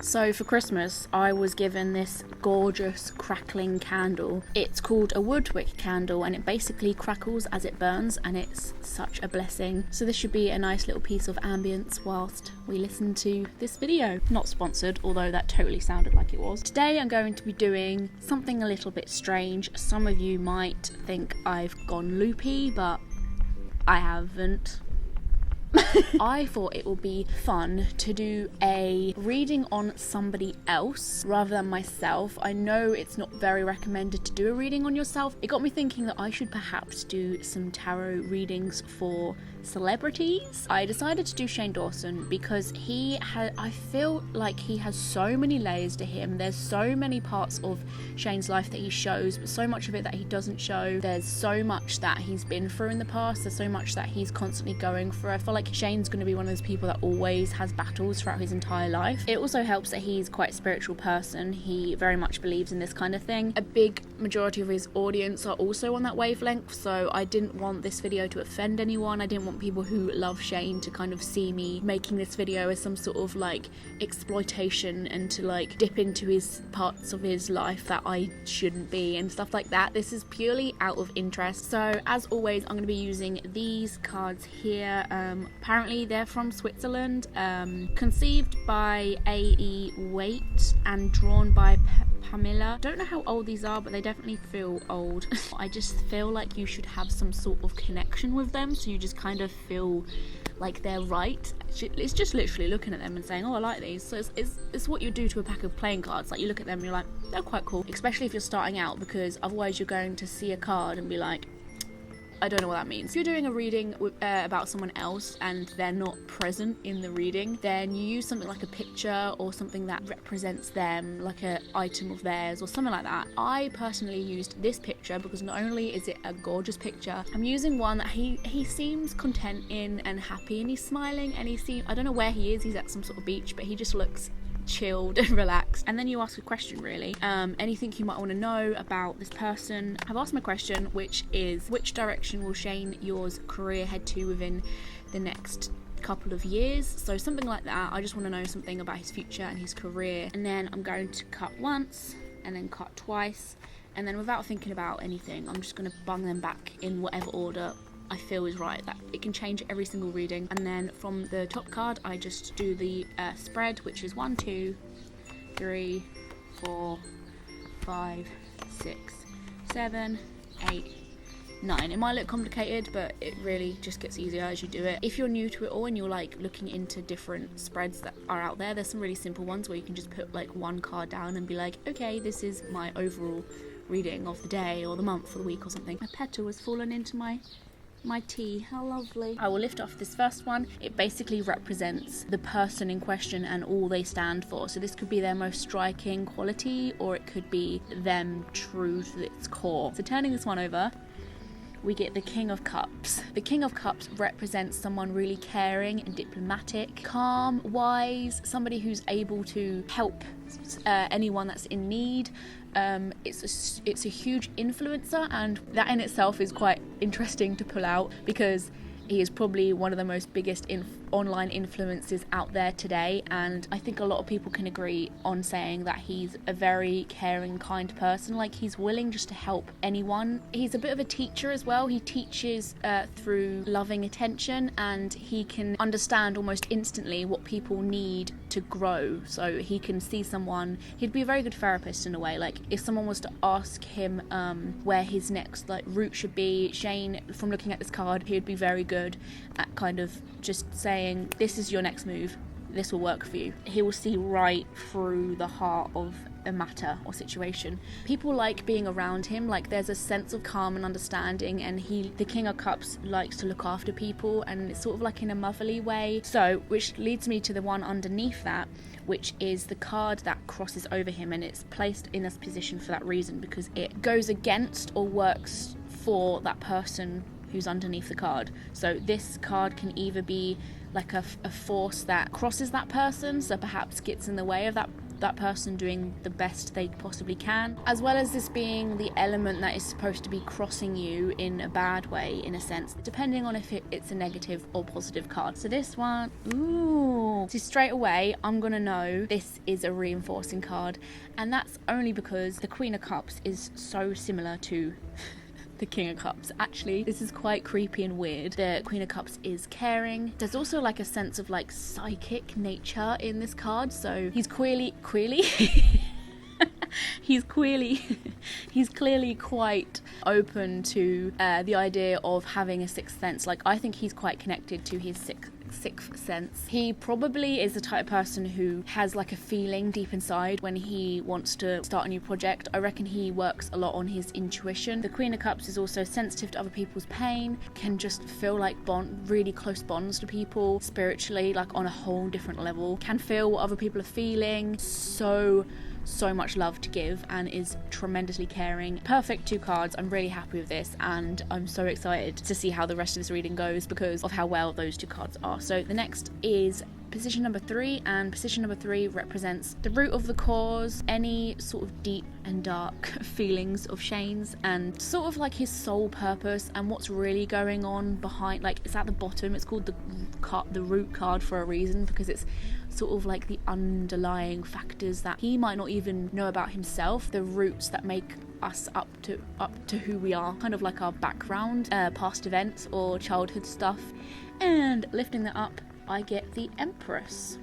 So for Christmas, I was given this gorgeous crackling candle. It's called a wood wick candle, and it basically crackles as it burns, and it's such a blessing. So this should be a nice little piece of ambience whilst we listen to this video. Not sponsored, although that totally sounded like it was. Today I'm going to be doing something a little bit strange. Some of you might think I've gone loopy, but I haven't. I thought it would be fun to do a reading on somebody else rather than myself. I know it's not very recommended to do a reading on yourself. It got me thinking that I should perhaps do some tarot readings for celebrities. I decided to do Shane Dawson because I feel like he has so many layers to him. There's so many parts of Shane's life that he shows, but so much of it that he doesn't show. There's so much that he's been through in the past. There's so much that he's constantly going through. I feel like Shane's going to be one of those people that always has battles throughout his entire life. It also helps that he's quite a spiritual person. He very much believes in this kind of thing. A big majority of his audience are also on that wavelength, so I didn't want this video to offend anyone. I didn't want people who love Shane to kind of see me making this video as some sort of like exploitation and to like dip into his parts of his life that I shouldn't be and stuff like that. This is purely out of interest. So as always, I'm going to be using these cards here. Apparently they're from Switzerland, conceived by A.E. Waite and drawn by Pamela. Don't know how old these are, but they definitely feel old. I just feel like you should have some sort of connection with them, so you just kind of feel like they're right. It's just literally looking at them and saying, oh, I like these. So it's what you do to a pack of playing cards. Like, you look at them and you're like, they're quite cool, especially if you're starting out, because otherwise you're going to see a card and be like, I don't know what that means. If you're doing a reading about someone else and they're not present in the reading, then you use something like a picture or something that represents them, like an item of theirs or something like that. I personally used this picture because not only is it a gorgeous picture, I'm using one that he seems content in and happy, and he's smiling, and I don't know where he is, he's at some sort of beach, but he just looks chilled and relaxed. And then you ask a question, really. Anything you might want to know about this person. I've asked my question, which is, which direction will Shane yours career head to within the next couple of years? So something like that. I just want to know something about his future and his career. And then I'm going to cut once and then cut twice, and then without thinking about anything, I'm just going to bung them back in whatever order I feel is right. That it can change every single reading. And then from the top card, I just do the spread, which is 1, 2, 3, 4, 5, 6, 7, 8, 9. It might look complicated, but it really just gets easier as you do it. If you're new to it all and you're like looking into different spreads that are out there, there's some really simple ones where you can just put like one card down and be like, okay, this is my overall reading of the day or the month or the week or something. My petal has fallen into my tea. How lovely. I will lift off this first one. It basically represents the person in question and all they stand for. So this could be their most striking quality, or it could be them true to its core. So turning this one over, we get the King of Cups. The King of Cups represents someone really caring and diplomatic, calm, wise, somebody who's able to help anyone that's in need. It's a huge influencer, and that in itself is quite interesting to pull out because he is probably one of the most biggest online influencers out there today, and I think a lot of people can agree on saying that he's a very caring, kind person. Like, he's willing just to help anyone. He's a bit of a teacher as well. He teaches through loving attention, and he can understand almost instantly what people need to grow. So he can see someone. He'd be a very good therapist in a way. Like, if someone was to ask him where his next route should be, Shane, from looking at this card, he would be very good at kind of just saying, this is your next move, this will work for you. He will see right through the heart of a matter or situation. People like being around him. Like, there's a sense of calm and understanding, and the King of Cups likes to look after people, and it's sort of like in a motherly way. So, which leads me to the one underneath that, which is the card that crosses over him, and it's placed in this position for that reason, because it goes against or works for that person who's underneath the card. So this card can either be like a force that crosses that person, so perhaps gets in the way of that that person doing the best they possibly can, as well as this being the element that is supposed to be crossing you in a bad way, in a sense, depending on if it's a negative or positive card. So this one, ooh, so straight away I'm gonna know this is a reinforcing card, and that's only because the Queen of Cups is so similar to the King of Cups. Actually, this is quite creepy and weird. The Queen of Cups is caring. There's also like a sense of like psychic nature in this card, so he's clearly he's clearly quite open to the idea of having a sixth sense. Like, I think he's quite connected to his sixth sense. He probably is the type of person who has like a feeling deep inside when he wants to start a new project. I reckon he works a lot on his intuition. The Queen of Cups is also sensitive to other people's pain, can just feel like really close bonds to people spiritually, like on a whole different level, can feel what other people are feeling, so much love to give, and is tremendously caring. Perfect 2 cards. I'm really happy with this, and I'm so excited to see how the rest of this reading goes because of how well those 2 cards are. So the next is position number 3, and position number 3 represents the root of the cause, any sort of deep and dark feelings of Shane's, and sort of like his soul purpose and what's really going on behind. Like, it's at the bottom. It's called the root card for a reason, because it's sort of like the underlying factors that he might not even know about himself, the roots that make us up to who we are, kind of like our background, past events or childhood stuff. And lifting that up, I get the Empress.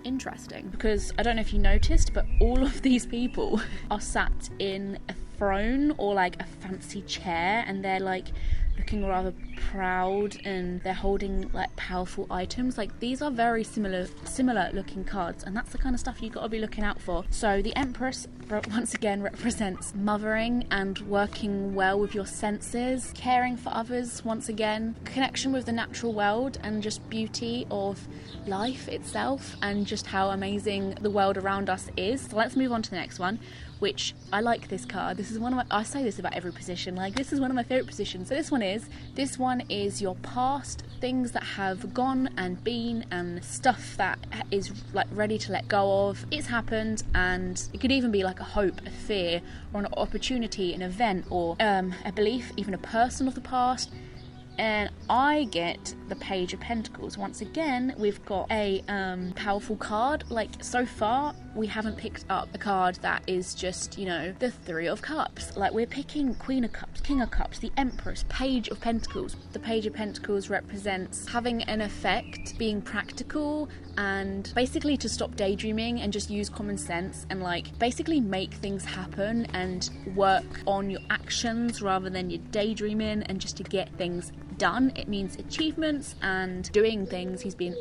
Interesting, because I don't know if you noticed, but all of these people are sat in a throne or like a fancy chair, and they're like looking rather proud, and they're holding like powerful items. Like, these are very similar looking cards, and that's the kind of stuff you got to be looking out for. So the Empress once again represents mothering and working well with your senses, caring for others, once again, connection with the natural world and just beauty of life itself, and just how amazing the world around us is. So let's move on to the next one, which I like this card. This is one of my, I say this about every position, like, this is one of my favourite positions. So this one is your past, things that have gone and been, and stuff that is like ready to let go of. It's happened, and it could even be like a hope, a fear, or an opportunity, an event, or a belief, even a person of the past. And I get the Page of Pentacles. Once again, we've got a powerful card. Like, so far we haven't picked up a card that is just, you know, the 3 of Cups. Like, we're picking Queen of Cups, King of Cups, the Empress, Page of Pentacles. The Page of Pentacles represents having an effect, being practical, and basically to stop daydreaming and just use common sense and like basically make things happen and work on your actions rather than your daydreaming, and just to get things done. It means achievements and doing things. He's been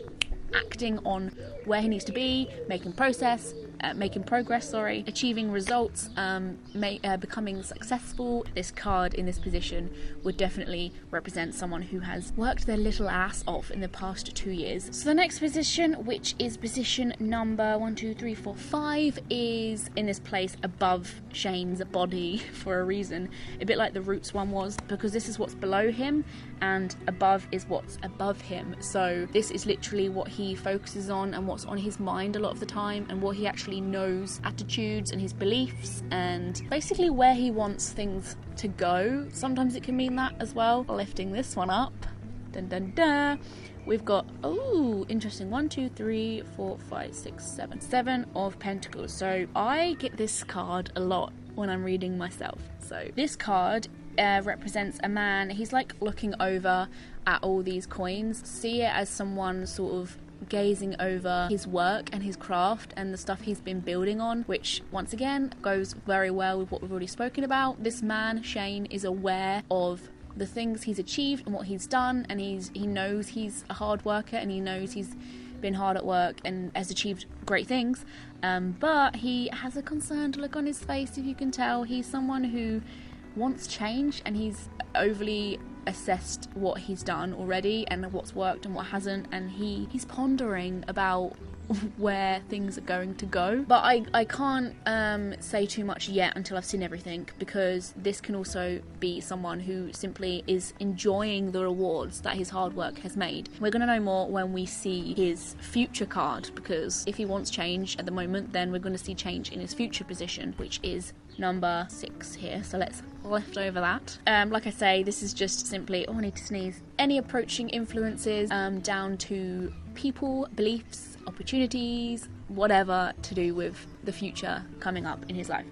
acting on where he needs to be, making progress, achieving results, becoming successful. This card in this position would definitely represent someone who has worked their little ass off in the past 2 years. So the next position, which is position number 1, 2, 3, 4, 5, is in this place above Shane's body for a reason, a bit like the Roots one was, because this is what's below him and above is what's above him. So this is literally what he focuses on and what's on his mind a lot of the time, and what he actually knows, attitudes and his beliefs, and basically where he wants things to go. Sometimes it can mean that as well. Lifting this one up, dun dun dun, we've got, oh, interesting, 1, 2, 3, 4, 5, 6, 7 of Pentacles. So I get this card a lot when I'm reading myself. So this card represents a man. He's like looking over at all these coins. See it as someone sort of gazing over his work and his craft and the stuff he's been building on, which once again goes very well with what we've already spoken about. This man, Shane, is aware of the things he's achieved and what he's done, and he knows he's a hard worker, and he knows he's been hard at work and has achieved great things, but he has a concerned look on his face. If you can tell, he's someone who wants change, and he's overly assessed what he's done already and what's worked and what hasn't, and he's pondering about where things are going to go. But I can't say too much yet until I've seen everything, because this can also be someone who simply is enjoying the rewards that his hard work has made. We're going to know more when we see his future card, because if he wants change at the moment, then we're going to see change in his future position, which is number 6 here. So let's left over that. Like I say, this is just simply, I need to sneeze, any approaching influences down to people, beliefs, opportunities, whatever to do with the future coming up in his life.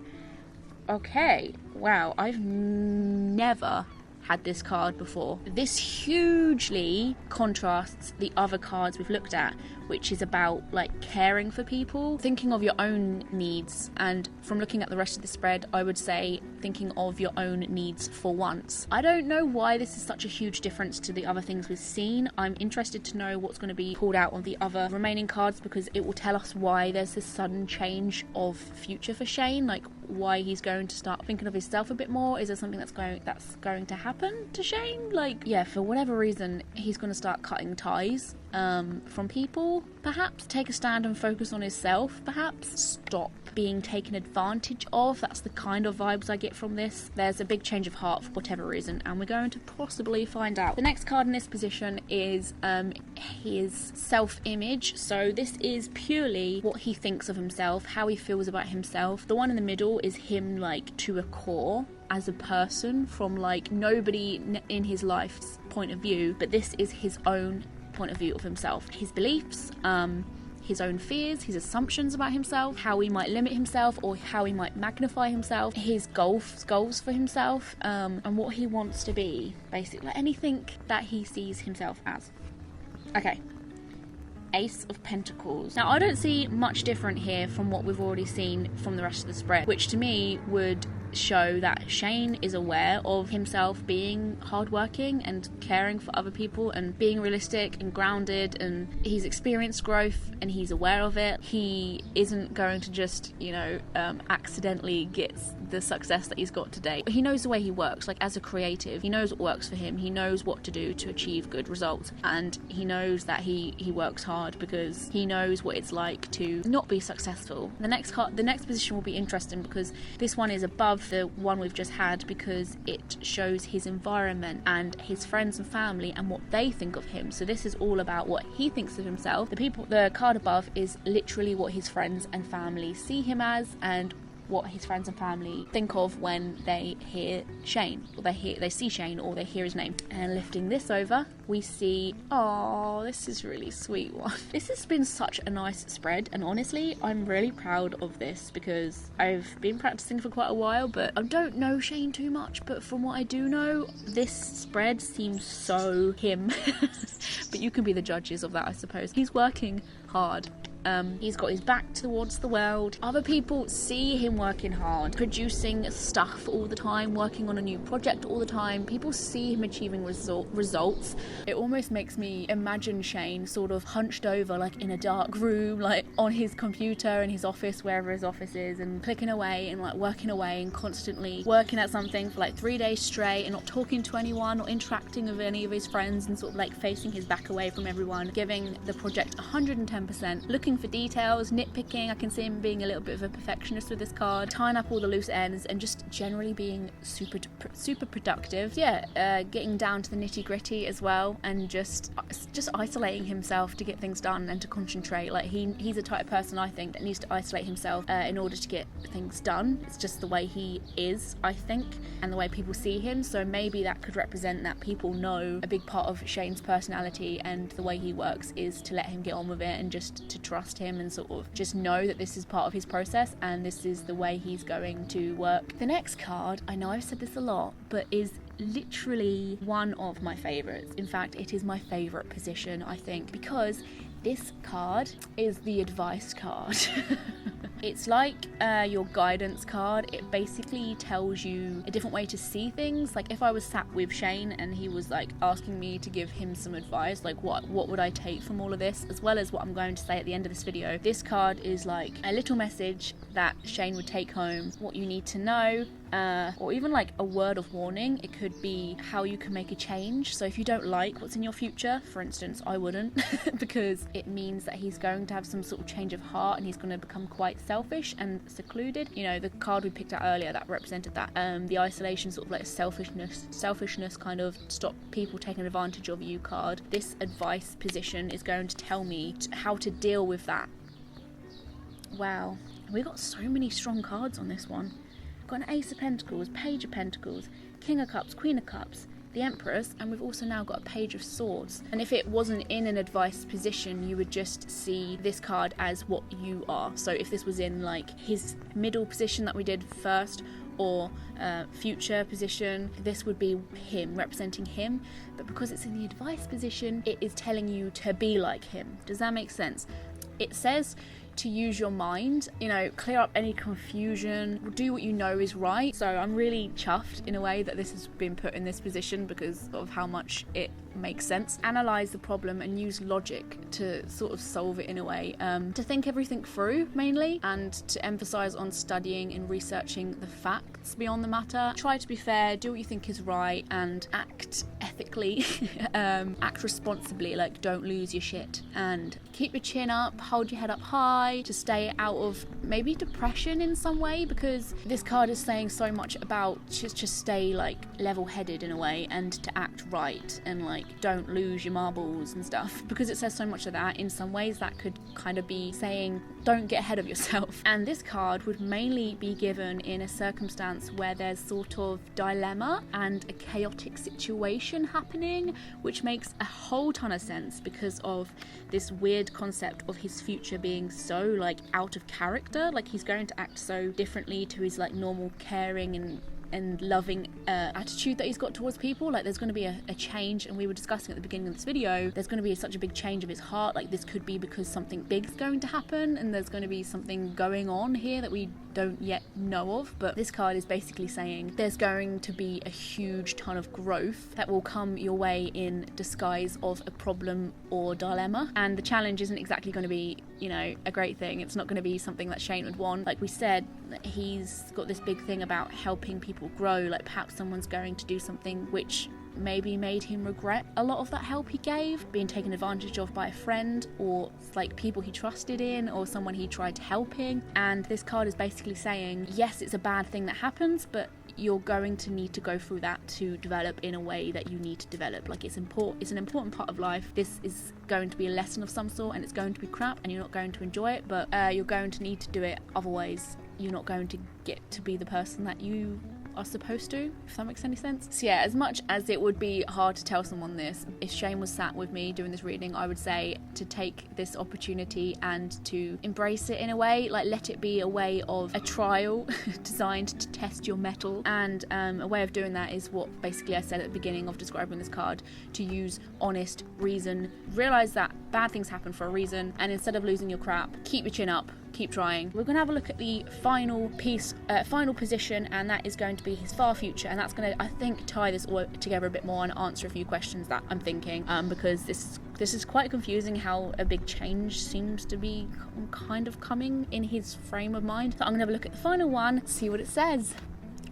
Okay, wow, I've never had this card before. This hugely contrasts the other cards we've looked at, which is about like caring for people, thinking of your own needs, and from looking at the rest of the spread, I would say thinking of your own needs for once. I don't know why this is such a huge difference to the other things we've seen. I'm interested to know what's going to be pulled out on the other remaining cards, because it will tell us why there's this sudden change of future for Shane, like why he's going to start thinking of himself a bit more. Is there something that's going to happen to Shane? Like, yeah, for whatever reason, he's going to start cutting ties from people, perhaps take a stand and focus on himself, perhaps stop being taken advantage of. That's the kind of vibes I get from this. There's a big change of heart for whatever reason, and we're going to possibly find out. The next card in this position is his self-image. So this is purely what he thinks of himself, how he feels about himself. The one in the middle is him like to a core as a person, from like nobody in his life's point of view, but this is his own point of view of himself, his beliefs, his own fears, his assumptions about himself, how he might limit himself or how he might magnify himself, his goals for himself, and what he wants to be, basically, like anything that he sees himself as. Okay, Ace of Pentacles. Now, I don't see much different here from what we've already seen from the rest of the spread, which to me would show that Shane is aware of himself being hardworking and caring for other people and being realistic and grounded, and he's experienced growth and he's aware of it. He isn't going to just, accidentally get the success that he's got today. He knows the way he works, like as a creative, he knows what works for him, he knows what to do to achieve good results, and he knows that he works hard because he knows what it's like to not be successful. The next position will be interesting, because this one is above the one we've just had, because it shows his environment and his friends and family and what they think of him. So this is all about what he thinks of himself. The card above is literally what his friends and family see him as, and what his friends and family think of when they hear Shane, or they see Shane, or they hear his name. And lifting this over, we see, oh, this is really sweet one. This has been such a nice spread, and honestly, I'm really proud of this, because I've been practicing for quite a while, but I don't know Shane too much, but from what I do know, this spread seems so him. But you can be the judges of that, I suppose. He's working hard. He's got his back towards the world. Other people see him working hard, producing stuff all the time, working on a new project all the time. People see him achieving results. It almost makes me imagine Shane sort of hunched over, like in a dark room, like on his computer in his office, wherever his office is, and clicking away and like working away and constantly working at something for like 3 days straight and not talking to anyone or interacting with any of his friends, and sort of like facing his back away from everyone, giving the project 110%, looking for details, nitpicking. I can see him being a little bit of a perfectionist with this card, tying up all the loose ends, and just generally being super productive. Yeah, getting down to the nitty gritty as well, and just isolating himself to get things done and to concentrate. Like he's a type of person, I think, that needs to isolate himself in order to get things done. It's just the way he is, I think, and the way people see him. So maybe that could represent that people know a big part of Shane's personality and the way he works is to let him get on with it, and just to trust him and sort of just know that this is part of his process and this is the way he's going to work. The next card, I know I've said this a lot, but is literally one of my favourites. In fact, it is my favourite position, I think, because this card is the advice card. It's like your guidance card. It basically tells you a different way to see things. Like if I was sat with Shane and he was like asking me to give him some advice, like what would I take from all of this, as well as what I'm going to say at the end of this video. This card is like a little message that Shane would take home, what you need to know or even like a word of warning. It could be how you can make a change. So if you don't like what's in your future, for instance, I wouldn't, because it means that he's going to have some sort of change of heart and he's going to become quite selfish and secluded. You know, the card we picked out earlier that represented that, the isolation, sort of like selfishness kind of stop people taking advantage of you card. This advice position is going to tell me how to deal with that. Wow, we got so many strong cards on this one. Got an Ace of Pentacles, Page of Pentacles, King of Cups, Queen of Cups, the Empress, and we've also now got a Page of Swords. And if it wasn't in an advice position, you would just see this card as what you are. So if this was in like his middle position that we did first, or future position, this would be him, representing him. But because it's in the advice position, it is telling you to be like him. Does that make sense? It says to use your mind, you know, clear up any confusion, do what you know is right. So I'm really chuffed in a way that this has been put in this position because of how much it makes sense. Analyze the problem and use logic to sort of solve it in a way, to think everything through mainly, and to emphasize on studying and researching the facts beyond the matter. Try to be fair, do what you think is right, and act ethically, act responsibly, like don't lose your shit, and keep your chin up, hold your head up high, to stay out of maybe depression in some way, because this card is saying so much about just stay like level-headed in a way, and to act right, and like don't lose your marbles and stuff. Because it says so much of that, in some ways that could kind of be saying don't get ahead of yourself. And this card would mainly be given in a circumstance where there's sort of dilemma and a chaotic situation happening, which makes a whole ton of sense because of this weird concept of his future being so like out of character. Like he's going to act so differently to his like normal caring and loving attitude that he's got towards people. Like there's going to be a change, and we were discussing at the beginning of this video, there's going to be such a big change of his heart. Like this could be because something big's going to happen, and there's going to be something going on here that we don't yet know of. But this card is basically saying there's going to be a huge ton of growth that will come your way in disguise of a problem or dilemma, and the challenge isn't exactly going to be, you know, a great thing. It's not going to be something that Shane would want. Like we said, he's got this big thing about helping people grow. Like perhaps someone's going to do something which maybe made him regret a lot of that help he gave, being taken advantage of by a friend, or like people he trusted in, or someone he tried helping. And this card is basically saying, yes, it's a bad thing that happens, but you're going to need to go through that to develop in a way that you need to develop. Like it's an important part of life. This is going to be a lesson of some sort, and it's going to be crap and you're not going to enjoy it, but you're going to need to do it, otherwise you're not going to get to be the person that you are supposed to, if that makes any sense. So yeah, as much as it would be hard to tell someone this, if Shane was sat with me doing this reading, I would say to take this opportunity and to embrace it in a way, like let it be a way of a trial designed to test your mettle. And a way of doing that is what basically I said at the beginning of describing this card, to use honest reason, realize that bad things happen for a reason, and instead of losing your crap, keep your chin up, keep trying. We're going to have a look at the final piece, final position, and that is going to be his far future, and that's going to, I think, tie this all together a bit more and answer a few questions that I'm thinking, because this is quite confusing how a big change seems to be kind of coming in his frame of mind. So I'm going to have a look at the final one, see what it says.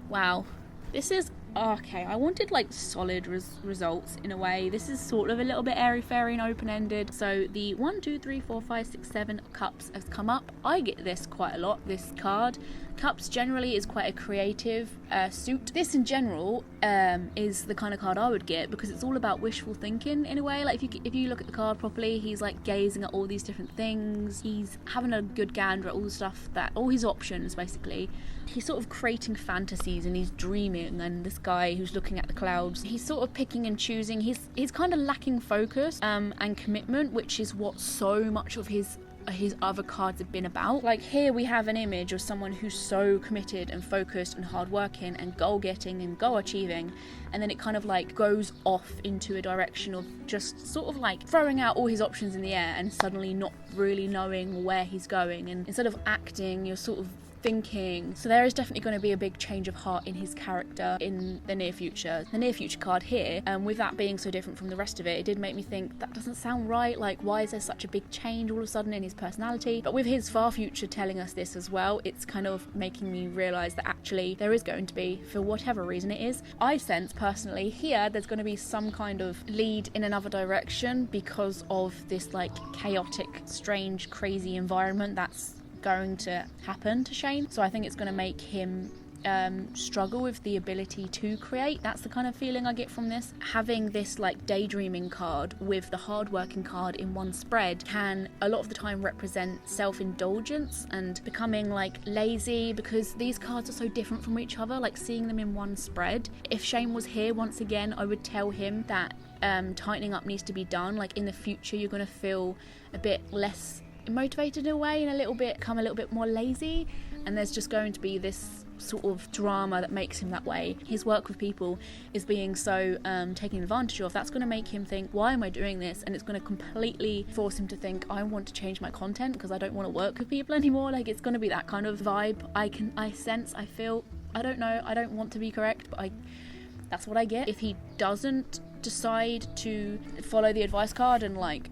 Wow, this is okay. I wanted like solid results in a way. This is sort of a little bit airy-fairy and open-ended. So the 1, 2, 3, 4, 5, 6, 7 cups has come up. I get this quite a lot, this card. Cups generally is quite a creative suit. This in general is the kind of card I would get, because it's all about wishful thinking in a way. Like if you look at the card properly, he's like gazing at all these different things. He's having a good gander at all the stuff, that all his options basically. He's sort of creating fantasies and he's dreaming, and this guy who's looking at the clouds, he's sort of picking and choosing. He's kind of lacking focus and commitment, which is what so much of his other cards have been about. Like here we have an image of someone who's so committed and focused and hardworking and goal getting and goal achieving, and then it kind of like goes off into a direction of just sort of like throwing out all his options in the air and suddenly not really knowing where he's going. And instead of acting, you're sort of thinking. So there is definitely going to be a big change of heart in his character in the near future. The near future card here, with that being so different from the rest of it, it did make me think that doesn't sound right. Like, why is there such a big change all of a sudden in his personality? But with his far future telling us this as well, it's kind of making me realise that actually there is going to be, for whatever reason it is, I sense personally here there's going to be some kind of lead in another direction because of this like chaotic, strange, crazy environment that's going to happen to Shane. So I think it's going to make him struggle with the ability to create. That's the kind of feeling I get from this. Having this like daydreaming card with the hardworking card in one spread can a lot of the time represent self-indulgence and becoming like lazy, because these cards are so different from each other. Like, seeing them in one spread, if Shane was here once again, I would tell him that tightening up needs to be done. Like, in the future you're going to feel a bit less motivated in a way and become a little bit more lazy, and there's just going to be this sort of drama that makes him that way. His work with people is being so taken advantage of. That's going to make him think, why am I doing this? And it's going to completely force him to think, I want to change my content because I don't want to work with people anymore. Like, it's going to be that kind of vibe. I sense, I feel, I don't know, I don't want to be correct, but that's what I get. If he doesn't decide to follow the advice card and like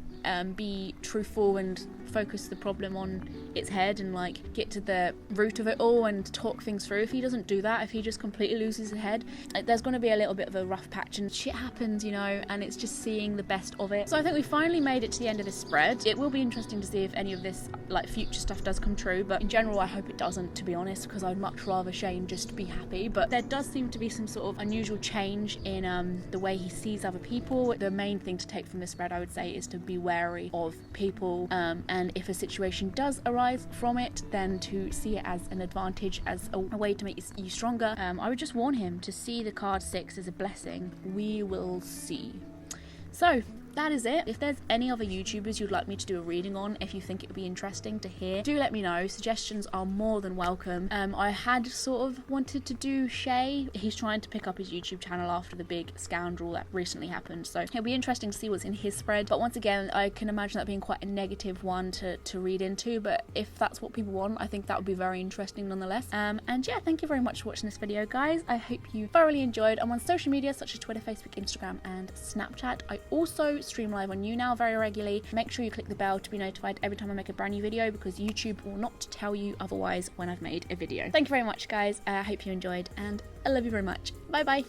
be truthful and focus the problem on its head and like get to the root of it all and talk things through, if he doesn't do that, if he just completely loses his head, there's going to be a little bit of a rough patch and shit happens, you know, and it's just seeing the best of it. So I think we finally made it to the end of this spread. It will be interesting to see if any of this like future stuff does come true, but in general I hope it doesn't, to be honest, because I'd much rather Shane just be happy. But there does seem to be some sort of unusual change in the way he sees other people. The main thing to take from this spread, I would say, is to be wary of people, and if a situation does arise from it, then to see it as an advantage, as a way to make you stronger. I would just warn him to see the card 6 as a blessing. We will see. So that is it. If there's any other YouTubers you'd like me to do a reading on, if you think it would be interesting to hear, do let me know. Suggestions are more than welcome. I had sort of wanted to do Shay. He's trying to pick up his YouTube channel after the big scandal that recently happened, so it'll be interesting to see what's in his spread. But once again, I can imagine that being quite a negative one to read into, but if that's what people want, I think that would be very interesting nonetheless. And yeah, thank you very much for watching this video, guys. I hope you thoroughly enjoyed. I'm on social media such as Twitter, Facebook, Instagram and Snapchat. I also stream live on YouNow very regularly. Make sure you click the bell to be notified every time I make a brand new video, because YouTube will not tell you otherwise when I've made a video. Thank you very much, guys. I hope you enjoyed and I love you very much. Bye bye.